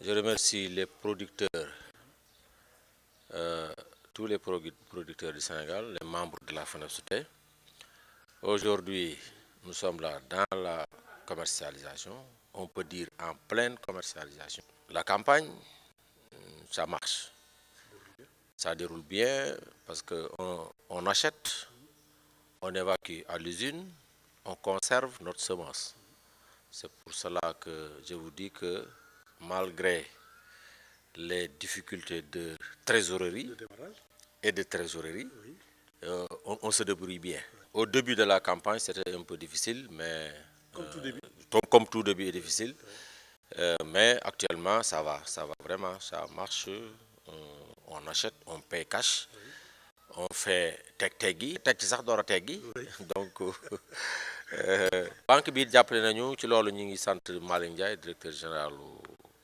Je remercie les producteurs, tous les producteurs du Sénégal, les membres de la FENAFSUTE. Aujourd'hui, nous sommes là dans la commercialisation, on peut dire en pleine commercialisation. La campagne, ça marche, ça déroule bien parce qu'on achète, on évacue à l'usine, on conserve notre semence. C'est pour cela que je vous dis que malgré les difficultés de trésorerie et de trésorerie, on se débrouille bien. Au début de la campagne, c'était un peu difficile, mais comme tout début est difficile. Mais actuellement, ça va vraiment, ça marche. On achète, on paye cash, on fait teg-teg donc banque bi jàppale nañu ci loolu ñu ngi sant Malick Ndiaye directeur général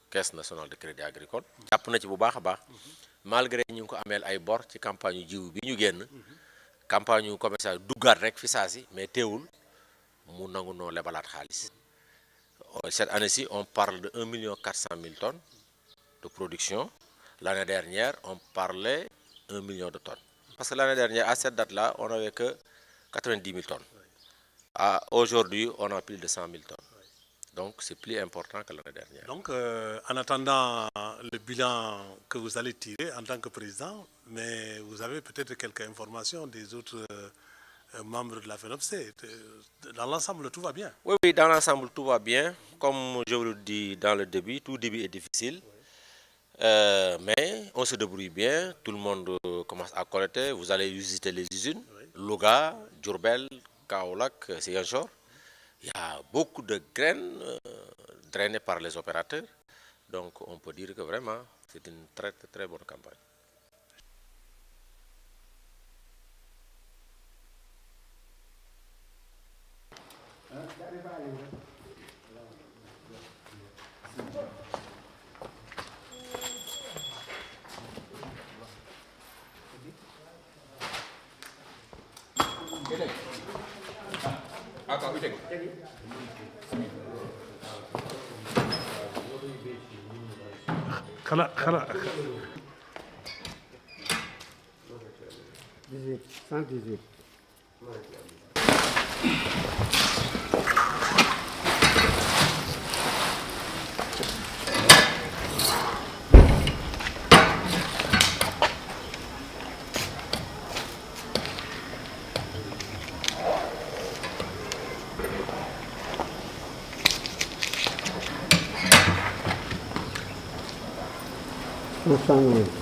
caisse nationale de crédit agricole. jàpp na ci bu baax a baax malgré ñu ngi ko ameel ay bor ci campagne yu jiw bi ñu génn campagne yu commercial duggaat rek fi saa si mais teewul mu nangu noo lebalaat xaalis. Cette année-ci, on parle de 1,4 million tonnes de production. L'année dernière, on parlait 1 million de tonnes. Parce que l'année dernière, à cette date-là, on n'avait que 90 000 tonnes. Aujourd'hui, on a plus de 100 000 tonnes. Donc, c'est plus important que l'année dernière. Donc, en attendant le bilan que vous allez tirer en tant que président, mais vous avez peut-être quelques informations des autres membres de la FENOPSE. Dans l'ensemble, tout va bien. Oui, dans l'ensemble, tout va bien. Comme je vous le dis dans le début, tout début est difficile. Mais on se débrouille bien. Tout le monde commence à collecter. Vous allez visiter les usines. Louga, Diourbel, Kaolack, Ziguinchor. Il y a beaucoup de graines drainées par les opérateurs. Donc, on peut dire que vraiment, c'est une très, très bonne campagne. Xala 118.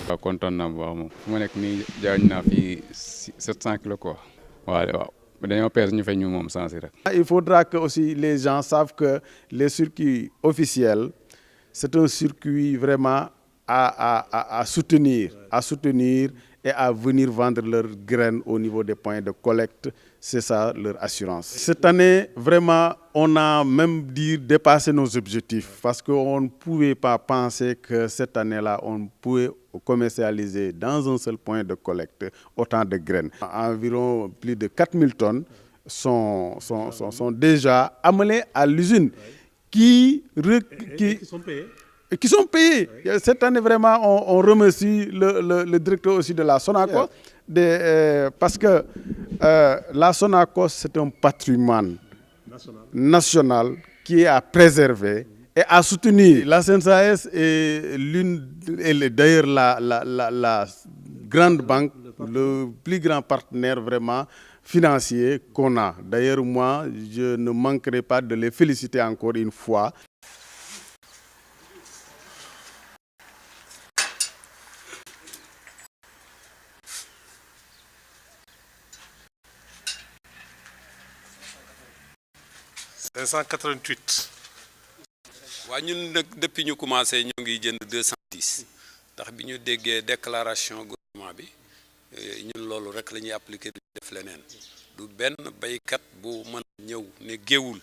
waaw kontaan naa bu baax moom fu ma nekk nii jaay naa fi 700 kilos quoi. waaw dañoo peese ñu fay ñu moom sens rek. Il faudra que aussi les gens savent que les circuits officiels c'est un circuit vraiment à soutenir et à venir vendre leurs graines au niveau des points de collecte. C'est ça leur assurance. Cette année, vraiment, on a même dépassé nos objectifs parce qu'on ne pouvait pas penser que cette année-là, on pouvait commercialiser dans un seul point de collecte autant de graines. Environ plus de 4000 tonnes sont déjà amenées à l'usine qui sont payés. Cette année, vraiment, on remercie le directeur aussi de la Sonacos, parce que la Sonacos, c'est un patrimoine national qui est à préserver et à soutenir. La SNSAS est d'ailleurs la grande banque, le plus grand partenaire vraiment financier qu'on a. D'ailleurs, moi, je ne manquerai pas de les féliciter encore une fois. waaw ñun nag depuis ñu commencé ñu ngi jënd 210 ndax bi ñu déggee déclaration gouvernement bi ñun loolu rek la ñuy appliquer du def leneen du benn baykat bu mën ñëw ne géewul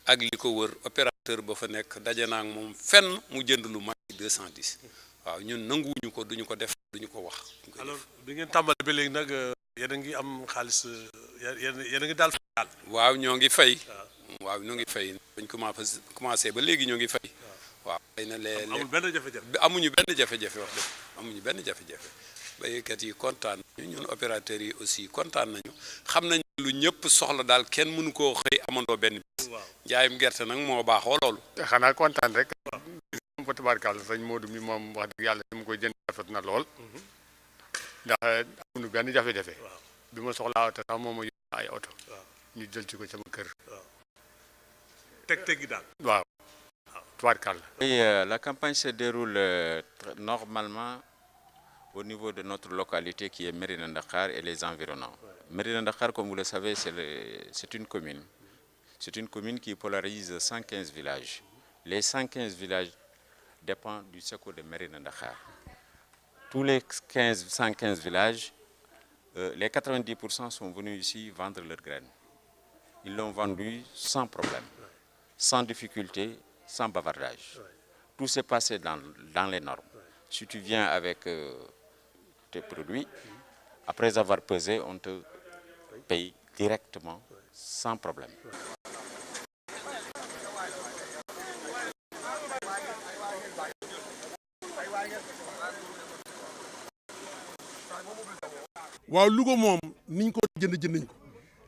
ak li ko wër opérateur ba fa nekk daje naa ak moom fenn mu jënd lu mag 210 waaw ñun nanguwuñu ko duñu ko def duñu ko wax. alors bi ngeen tàmbali ba léegi nag yéen a ngi am xaalis yéen a ngi daal fay. waaw ñoo ngi fay. waaw ñoo ngi fay bañ commencé ba léegi ñoo ngi fay waaw xëy na léeg-léeg amul benn jafe-jafe. amuñu benn jafe-jafe wax dëgg amuñu benn jafe-jafe béykat yi kontaan nañu ñun opérateurs yi aussi kontaan nañu xam nañ lu ñëpp soxla daal kenn mënu koo xëy amandoo benn bis. njaayum gerte nag moo baaxoo loolu. xanaa kontaan rek. moom fa tubaarkàlla sëñ Modou mi moom wax dëgg yàlla ni mu koy jënd rafet na lool. ndax amuñu benn jafe-jafe. bi ma soxlaa oto sax moom ma yóbbu ay oto. ñu jël ci ko sama kër. teg gi daal. waaw tubaarkàlla. Et la campagne se déroule normalement au niveau de notre localité qui est Mérina Dakhar et les environnants. Mérina Dakhar, comme vous le savez, c'est une commune. C'est une commune qui polarise 115 villages. Les 115 villages dépendent du SECO de Mérina Dakhar. Tous les 115 villages, les 90% sont venus ici vendre leurs graines. Ils l'ont vendu sans problème, sans difficulté, sans bavardage. Tout s'est passé dans les normes. Si tu viens avec tes produits, après avoir pesé, on te paye directement, sans problème. waaw Louga moom niñ ko jënd nañ ko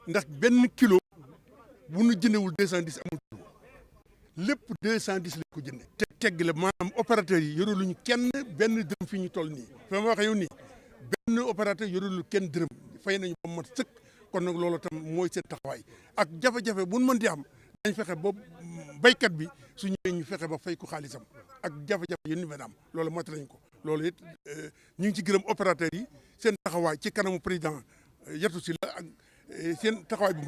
ndax benn kilo bu nu jëndewul 210 amul lépp 210 lañ ko jënde te tegg la maanaam opérateur yi yoruluñu kenn benn dërëm fi ñu toll nii fa ma waxee yow nii benn opérateur yorulu kenn dërëm fay nañu ba mat sëkk kon nag loolu tam mooy seen taxawaay ak jafe-jafe bu nu mën di am dañ fexe ba baykat bi su ñëwee ñu fexe ba fay ko xaalisam ak jafe-jafe yu ñu mën a am loolu mat nañ ko loolu it ñu ngi ci gërëm opérateur yi seen taxawaay ci kanamu président Yatou Sylla ak seen taxawaay bu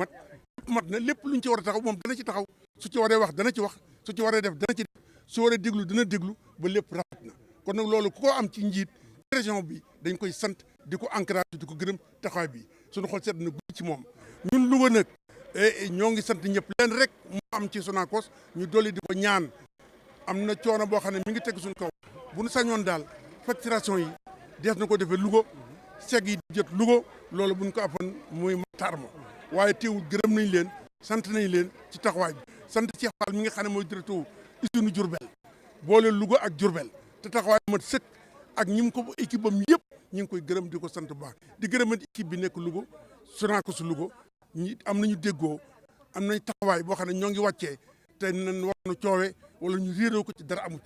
mat na lépp luñ ci war a taxaw moom dana ci taxaw su ci waree wax dana ci wax su ci waree def dana ci def su waree déglu dana déglu ba lépp rafet na kon nag loolu ku ko am ci njiit région bi dañ koy sant di ko encouragé di ko gërëm taxawaay bi suñu xol seet na guy ci moom ñun Louga nag ñoo ngi sant ñëpp leen rek mu am ci Sonacos ñu dolli di ko ñaan am na coono boo xam ne mi ngi teg suñu kaw bu ñu sañoon daal facturation yi dees na ko defee Louga seg yi di jot Louga loolu buñ ko afoon muy Matar ma waaye teewul gërëm nañ leen sant nañ leen ci taxawaay bi sant Cheikh Fall mi nga xam ne mooy directeur usine Diourbel boole Louga ak Diourbel te taxawaay mat sëkk ak ñi mu ko équipe am yëpp ñu ngi koy gërëm di ko sant bu baax di gërëmat équipe bi nekk Louga Sonacos Louga ñi am nañu déggoo am nañ taxawaay boo xam ne ñoo ngi wàccee te nan war na coowe wala ñu réeroo ko ci dara amu ci